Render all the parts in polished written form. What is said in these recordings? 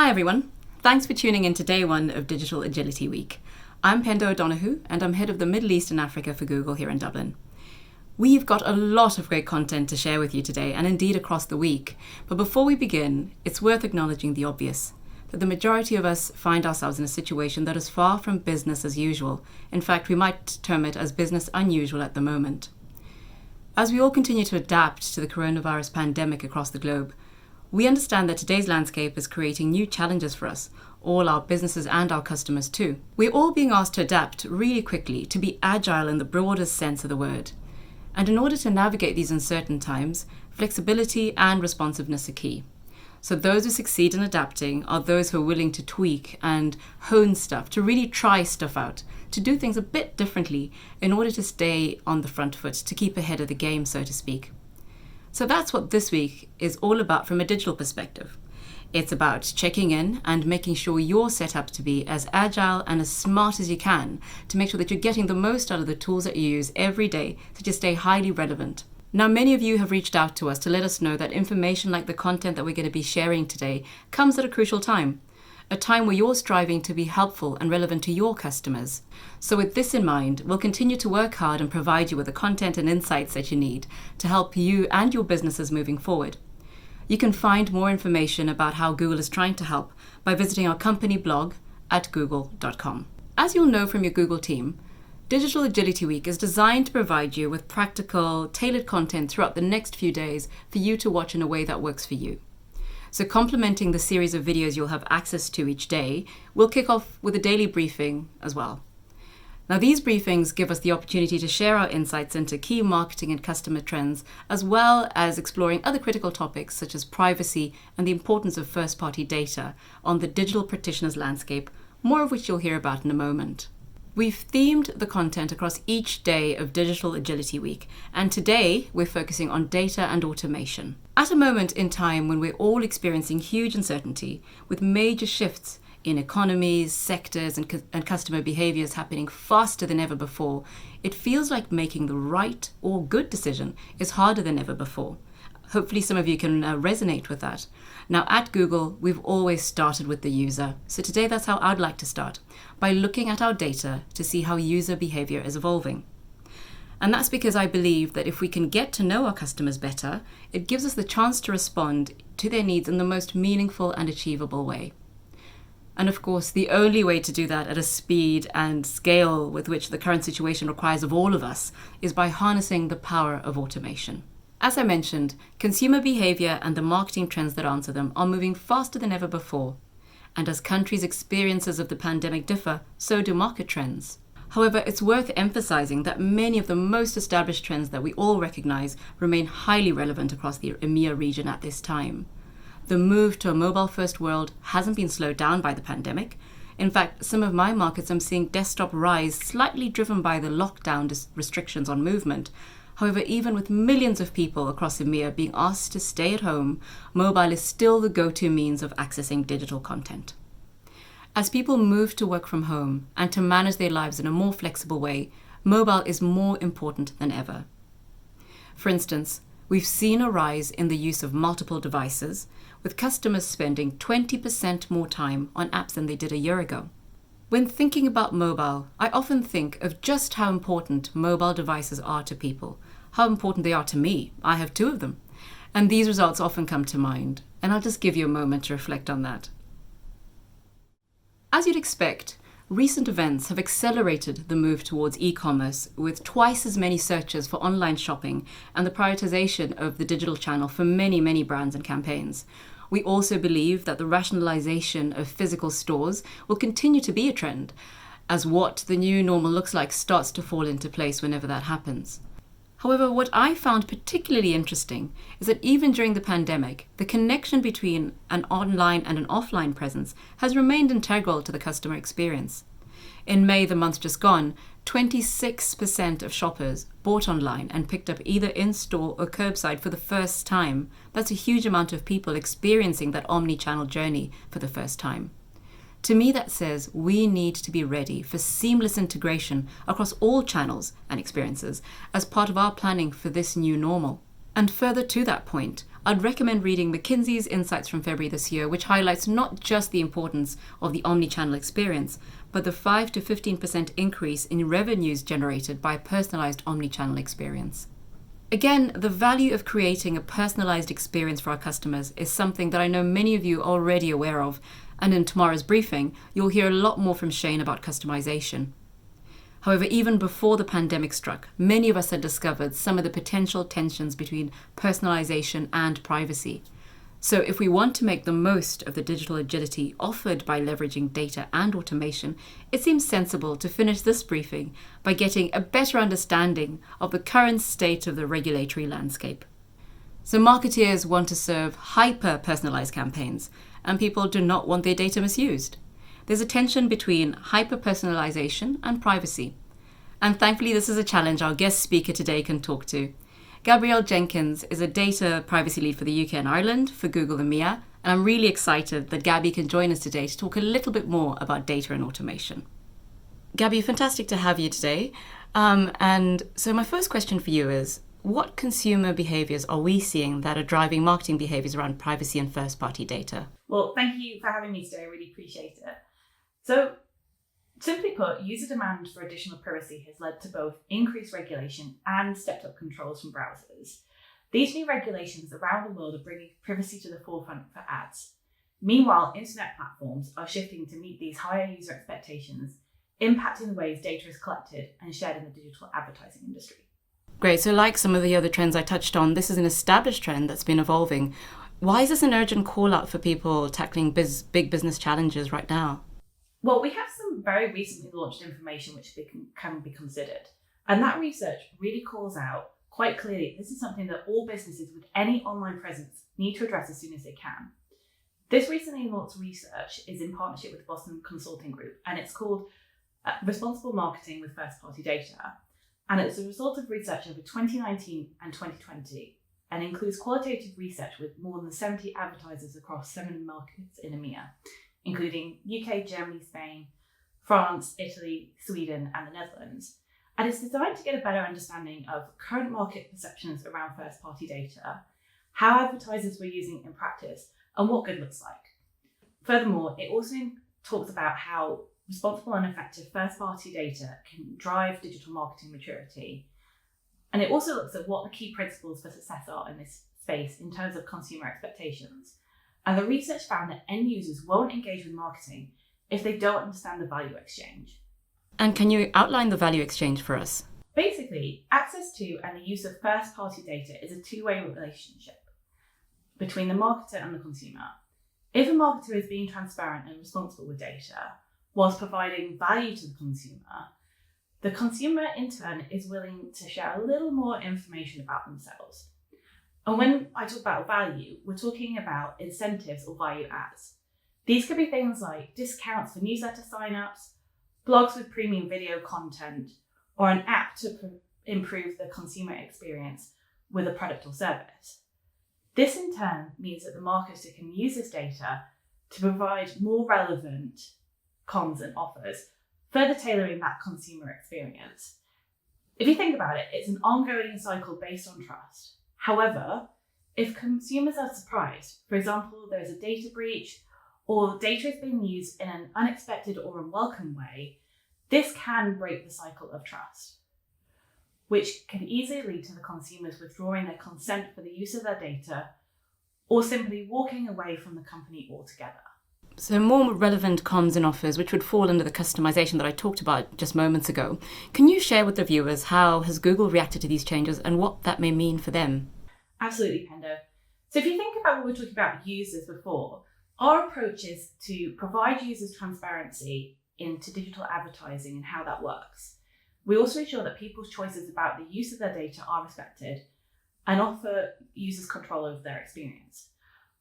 Hi everyone, thanks for tuning in to day one of Digital Agility Week. I'm Pendo O'Donoghue and I'm head of the Middle East and Africa for Google here in Dublin. We've got a lot of great content to share with you today and indeed across the week. But before we begin, it's worth acknowledging the obvious, that the majority of us find ourselves in a situation that is far from business as usual. In fact, we might term it as business unusual at the moment. As we all continue to adapt to the coronavirus pandemic across the globe, we understand that today's landscape is creating new challenges for us, all our businesses and our customers too. We're all being asked to adapt really quickly, to be agile in the broadest sense of the word. And in order to navigate these uncertain times, flexibility and responsiveness are key. So those who succeed in adapting are those who are willing to tweak and hone stuff, to really try stuff out, to do things a bit differently in order to stay on the front foot, to keep ahead of the game, so to speak. So that's what this week is all about from a digital perspective. It's about checking in and making sure you're set up to be as agile and as smart as you can to make sure that you're getting the most out of the tools that you use every day to just stay highly relevant. Now, many of you have reached out to us to let us know that information like the content that we're going to be sharing today comes at a crucial time, a time where you're striving to be helpful and relevant to your customers. So with this in mind, we'll continue to work hard and provide you with the content and insights that you need to help you and your businesses moving forward. You can find more information about how Google is trying to help by visiting our company blog at google.com. As you'll know from your Google team, Digital Agility Week is designed to provide you with practical, tailored content throughout the next few days for you to watch in a way that works for you. So complementing the series of videos you'll have access to each day, we'll kick off with a daily briefing as well. Now, these briefings give us the opportunity to share our insights into key marketing and customer trends, as well as exploring other critical topics such as privacy and the importance of first-party data on the digital practitioner's landscape, more of which you'll hear about in a moment. We've themed the content across each day of Digital Agility Week, and today we're focusing on data and automation. At a moment in time when we're all experiencing huge uncertainty, with major shifts in economies, sectors, and customer behaviors happening faster than ever before, it feels like making the right or good decision is harder than ever before. Hopefully some of you can resonate with that. Now at Google, we've always started with the user. So today that's how I'd like to start, by looking at our data to see how user behavior is evolving. And that's because I believe that if we can get to know our customers better, it gives us the chance to respond to their needs in the most meaningful and achievable way. And of course, the only way to do that at a speed and scale with which the current situation requires of all of us is by harnessing the power of automation. As I mentioned, consumer behavior and the marketing trends that answer them are moving faster than ever before. And as countries' experiences of the pandemic differ, so do market trends. However, it's worth emphasizing that many of the most established trends that we all recognize remain highly relevant across the EMEA region at this time. The move to a mobile-first world hasn't been slowed down by the pandemic. In fact, some of my markets I'm seeing desktop rise, slightly driven by the lockdown restrictions on movement. However, even with millions of people across EMEA being asked to stay at home, mobile is still the go-to means of accessing digital content. As people move to work from home and to manage their lives in a more flexible way, mobile is more important than ever. For instance, we've seen a rise in the use of multiple devices, with customers spending 20% more time on apps than they did a year ago. When thinking about mobile, I often think of just how important mobile devices are to people, how important they are to me. I have 2 of them. And these results often come to mind, and I'll just give you a moment to reflect on that. As you'd expect, recent events have accelerated the move towards e-commerce, with twice as many searches for online shopping and the prioritization of the digital channel for many brands and campaigns. We also believe that the rationalization of physical stores will continue to be a trend, as what the new normal looks like starts to fall into place whenever that happens. However, what I found particularly interesting is that even during the pandemic, the connection between an online and an offline presence has remained integral to the customer experience. In May, the month just gone, 26% of shoppers bought online and picked up either in-store or curbside for the first time. That's a huge amount of people experiencing that omni-channel journey for the first time. To me, that says we need to be ready for seamless integration across all channels and experiences as part of our planning for this new normal. And further to that point, I'd recommend reading McKinsey's Insights from February this year, which highlights not just the importance of the omnichannel experience, but the 5 to 15% increase in revenues generated by a personalized omnichannel experience. Again, the value of creating a personalized experience for our customers is something that I know many of you are already aware of, and in tomorrow's briefing, you'll hear a lot more from Shane about customization. However, even before the pandemic struck, many of us had discovered some of the potential tensions between personalization and privacy. So if we want to make the most of the digital agility offered by leveraging data and automation, it seems sensible to finish this briefing by getting a better understanding of the current state of the regulatory landscape. So marketeers want to serve hyper-personalized campaigns, and people do not want their data misused. There's a tension between hyper-personalization and privacy. And thankfully, this is a challenge our guest speaker today can talk to. Gabrielle Jenkins is a data privacy lead for the UK and Ireland for Google EMEA, and I'm really excited that Gabby can join us today to talk a little bit more about data and automation. Gabby, fantastic to have you today. And so my first question for you is, what consumer behaviours are we seeing that are driving marketing behaviours around privacy and first-party data? Well, thank you for having me today. I really appreciate it. So, simply put, user demand for additional privacy has led to both increased regulation and stepped up controls from browsers. These new regulations around the world are bringing privacy to the forefront for ads. Meanwhile, internet platforms are shifting to meet these higher user expectations, impacting the ways data is collected and shared in the digital advertising industry. Great. So like some of the other trends I touched on, this is an established trend that's been evolving. Why is this an urgent call out for people tackling big business challenges right now? Well, we have some very recently launched information which can be considered. And that research really calls out quite clearly this is something that all businesses with any online presence need to address as soon as they can. This recently launched research is in partnership with Boston Consulting Group, and it's called Responsible Marketing with First-Party Data. And it's a result of research over 2019 and 2020 and includes qualitative research with more than 70 advertisers across 7 markets in EMEA, including UK, Germany, Spain, France, Italy, Sweden, and the Netherlands. And it's designed to get a better understanding of current market perceptions around first-party data, how advertisers were using it in practice, and what good looks like. Furthermore, it also talks about how responsible and effective first-party data can drive digital marketing maturity. And it also looks at what the key principles for success are in this space in terms of consumer expectations. And the research found that end users won't engage with marketing if they don't understand the value exchange. And can you outline the value exchange for us? Basically, access to and the use of first-party data is a two-way relationship between the marketer and the consumer. If a marketer is being transparent and responsible with data, whilst providing value to the consumer in turn is willing to share a little more information about themselves. And when I talk about value, we're talking about incentives or value adds. These could be things like discounts for newsletter signups, blogs with premium video content, or an app to improve the consumer experience with a product or service. This in turn means that the marketer can use this data to provide more relevant comms and offers, further tailoring that consumer experience. If you think about it, it's an ongoing cycle based on trust. However, if consumers are surprised, for example, there's a data breach or data is being used in an unexpected or unwelcome way, this can break the cycle of trust, which can easily lead to the consumers withdrawing their consent for the use of their data or simply walking away from the company altogether. So more relevant comms and offers, which would fall under the customization that I talked about just moments ago. Can you share with the viewers how has Google reacted to these changes and what that may mean for them? Absolutely, Pendo. So if you think about what we were talking about users before, our approach is to provide users transparency into digital advertising and how that works. We also ensure that people's choices about the use of their data are respected and offer users control over their experience.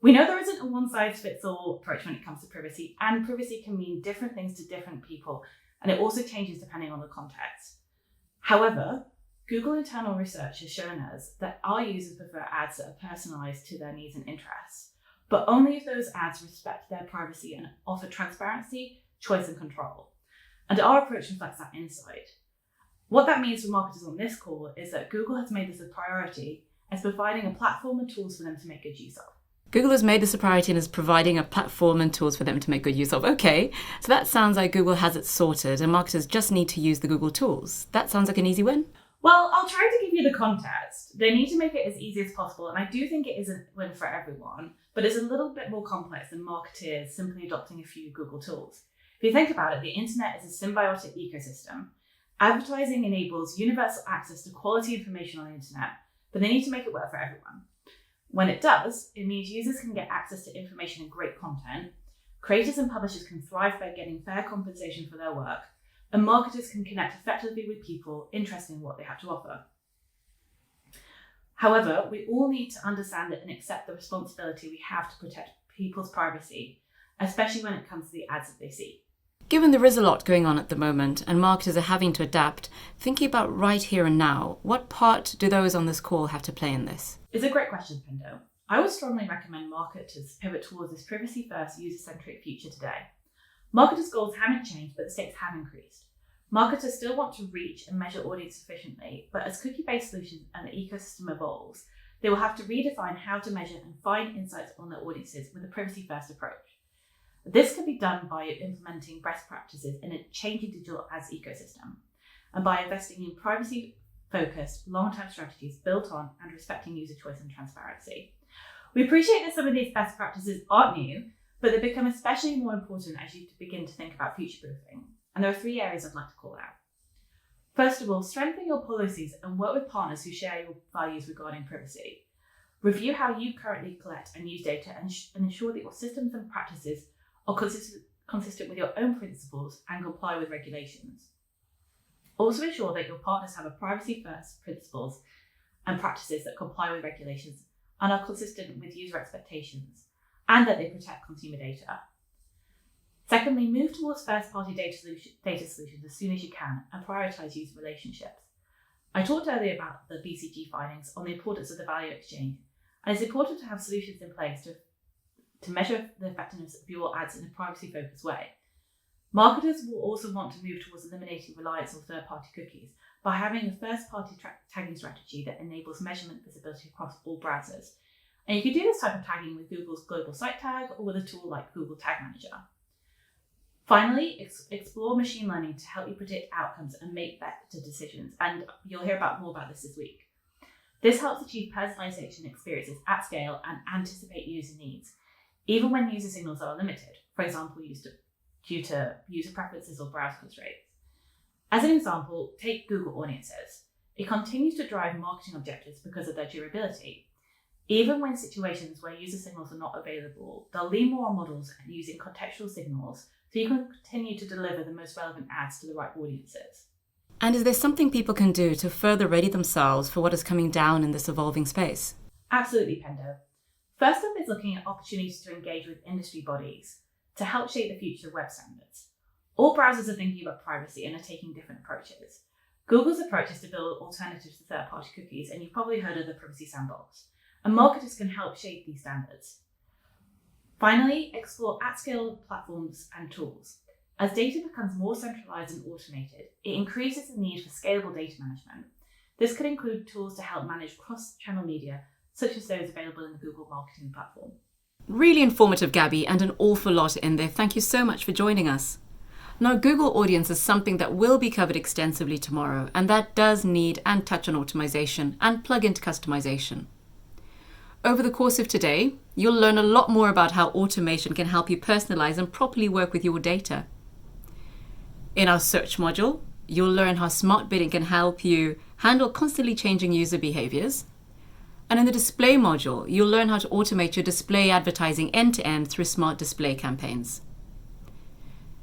We know there isn't a one-size-fits-all approach when it comes to privacy, and privacy can mean different things to different people, and it also changes depending on the context. However, Google internal research has shown us that our users prefer ads that are personalized to their needs and interests, but only if those ads respect their privacy and offer transparency, choice, and control. And our approach reflects that insight. What that means for marketers on this call is that Google has made this a priority as providing a platform and tools for them to make good use of. Google has made this a priority and is providing a platform and tools for them to make good use of. Okay, so that sounds like Google has it sorted and marketers just need to use the Google tools. That sounds like an easy win. Well, I'll try to give you the context. They need to make it as easy as possible, and I do think it is a win for everyone, but it's a little bit more complex than marketeers simply adopting a few Google tools. If you think about it, the internet is a symbiotic ecosystem. Advertising enables universal access to quality information on the internet, but they need to make it work for everyone. When it does, it means users can get access to information and great content, creators and publishers can thrive by getting fair compensation for their work, and marketers can connect effectively with people interested in what they have to offer. However, we all need to understand it and accept the responsibility we have to protect people's privacy, especially when it comes to the ads that they see. Given there is a lot going on at the moment and marketers are having to adapt, thinking about right here and now, what part do those on this call have to play in this? It's a great question, Pendo. I would strongly recommend marketers pivot towards this privacy-first, user-centric future today. Marketers' goals haven't changed, but the stakes have increased. Marketers still want to reach and measure audience efficiently, but as cookie-based solutions and the ecosystem evolves, they will have to redefine how to measure and find insights on their audiences with a privacy-first approach. This can be done by implementing best practices in a changing digital ads ecosystem, and by investing in privacy-focused, long-term strategies built on and respecting user choice and transparency. We appreciate that some of these best practices aren't new, but they become especially more important as you begin to think about future-proofing. And there are 3 areas I'd like to call out. First of all, strengthen your policies and work with partners who share your values regarding privacy. Review how you currently collect and use data and ensure that your systems and practices are consistent with your own principles and comply with regulations. Also ensure that your partners have a privacy-first principles and practices that comply with regulations and are consistent with user expectations, and that they protect consumer data. Secondly, move towards first-party data solutions as soon as you can and prioritize user relationships. I talked earlier about the BCG findings on the importance of the value exchange, and it's important to have solutions in place to measure the effectiveness of your ads in a privacy-focused way. Marketers will also want to move towards eliminating reliance on third-party cookies by having a first-party tagging strategy that enables measurement visibility across all browsers. And you can do this type of tagging with Google's Global Site Tag or with a tool like Google Tag Manager. Finally, explore machine learning to help you predict outcomes and make better decisions, and you'll hear more about this week. This helps achieve personalization experiences at scale and anticipate user needs, even when user signals are limited, for example, due to user preferences or browser constraints. As an example, take Google Audiences. It continues to drive marketing objectives because of their durability. Even when situations where user signals are not available, they'll lean more on models and using contextual signals so you can continue to deliver the most relevant ads to the right audiences. And is there something people can do to further ready themselves for what is coming down in this evolving space? Absolutely, Pendo. First up is looking at opportunities to engage with industry bodies to help shape the future of web standards. All browsers are thinking about privacy and are taking different approaches. Google's approach is to build alternatives to third-party cookies, and you've probably heard of the Privacy Sandbox. And marketers can help shape these standards. Finally, explore at-scale platforms and tools. As data becomes more centralized and automated, it increases the need for scalable data management. This could include tools to help manage cross-channel media, such as those available in the Google Marketing Platform. Really informative, Gabby, and an awful lot in there. Thank you so much for joining us. Now, Google Audience is something that will be covered extensively tomorrow, and that does need and touch on automation and plug into customization. Over the course of today, you'll learn a lot more about how automation can help you personalize and properly work with your data. In our search module, you'll learn how smart bidding can help you handle constantly changing user behaviors. And in the display module, you'll learn how to automate your display advertising end-to-end through smart display campaigns.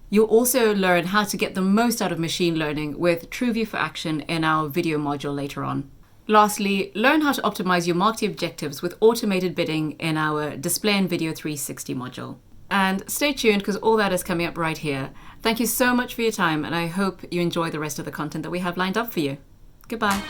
You'll also learn how to get the most out of machine learning with TrueView for Action in our video module later on. Lastly, learn how to optimize your marketing objectives with automated bidding in our Display and Video 360 module. And stay tuned because all that is coming up right here. Thank you so much for your time, and I hope you enjoy the rest of the content that we have lined up for you. Goodbye.